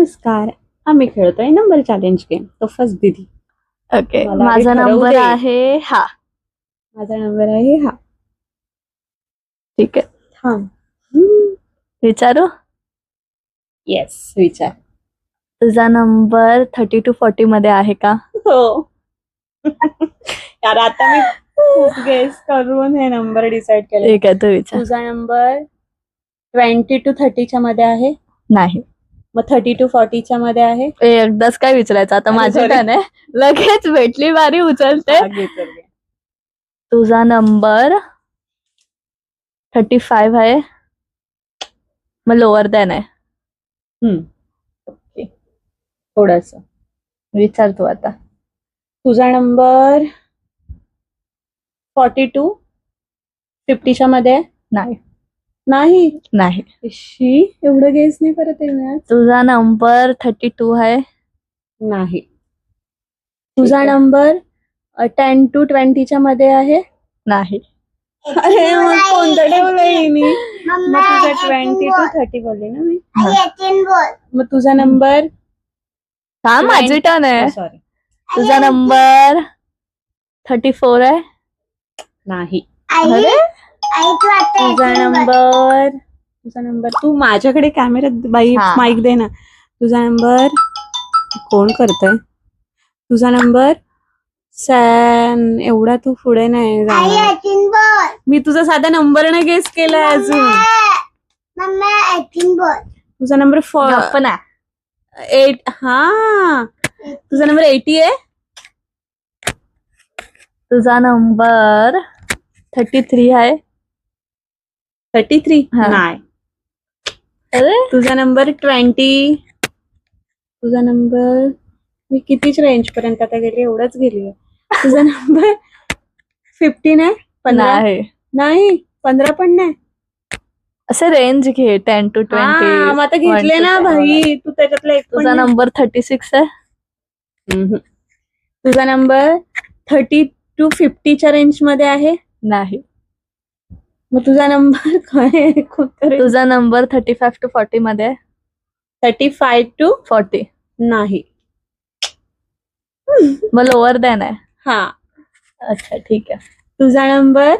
नमस्कार, आम्ही खेळतोय नंबर चॅलेंज गेम. तो फर्स्ट दीदी. ओके, मला माझा आधी ठरवू नंबर दे. आहे हा. माझा नंबर आहे हा. ठीक आहे, थांब. विचारू. येस, विचार. तुझा नंबर 30 to 40 मध्ये आहे का? हो. यार आता मी खूप गेस करून हे नंबर डिसाइड केले. ठीक आहे, तू विचार. तुझा नंबर 20 to 30 च्या मध्ये आहे? नाही. मग 30 to 40 च्या मध्ये आहे? एकदाच काय विचारायचं, आता अरे माझी sorry. टर्न आहे. लगेच भेटली बारी, उचलते. हा, घे तर घे. तुझा नंबर 35 आहे? मग लोअर दॅन आहे. ओके, थोडस. विचार तू आता. तुझा नंबर 42 50 च्या मध्ये आहे? नाही. नाही. नाही. शी, एवढं गेस नाही करत आहे मी आज. तुझा नंबर 32 आहे? नाही. तुझा आहे. नंबर 10 to 20 च्या मध्ये आहे? नाही. अरे मग कोणतं ठेवलंय मी? मग तुझा 20 to 30 बोलले ना मी. मग तुझा नंबर हा, माझी टर्न आहे. सॉरी, तुझा नंबर 34 आहे? नाही. अरे, तुझा नंबर तू माझ्याकडे कॅमेऱ्यात बाई हा. माईक दे ना. तुझा नंबर कोण करतय? तुझा नंबर एवढा तू पुढे नाही जाणार. मी तुझा साधा नंबर नाही गेस केलाय अजून. तुझा नंबर गप्प ना. 8. हा, तुझा नंबर 80 आहे? तुझा नंबर 33 आहे? 33? हा. नाही. अरे, तुझा नंबर 20? तुझा नंबर मी कितीच रेंज पर्यंत आता गेली, एवढंच गेली. तुझा नंबर 15 आहे? 15? नाही. नाही, 15 पण नाही. असे रेंज घे, 10 to 20. हा, मग आता 1 घेतले to ना 10. भाई, तू त्याच्यातला एक पण तुझा नाही. नंबर 36 आहे? हम्म. तुझा नंबर 30 to 50 च्या रेंज मध्ये आहे? नाही. मग तुझा नंबर काय आहे? तुझा नंबर 35 to 40 मध्ये आहे? 35 to 40. नाही. मग लोअर दॅन आहे. हा. अच्छा, ठीक आहे. तुझा नंबर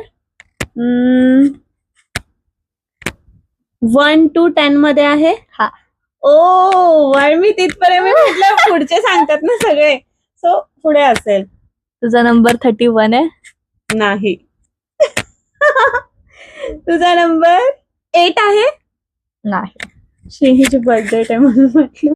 1 to 10 मध्ये आहे? हा. ओ, मी तिथपर्यंत मी म्हटलं पुढचे सांगतात ना सगळे, सो पुढे असेल. तुझा नंबर 31 आहे? नाही. तुझा नंबर 8 आहे? नाही. शेहीची बर्थडे आहे म्हणून म्हटलं.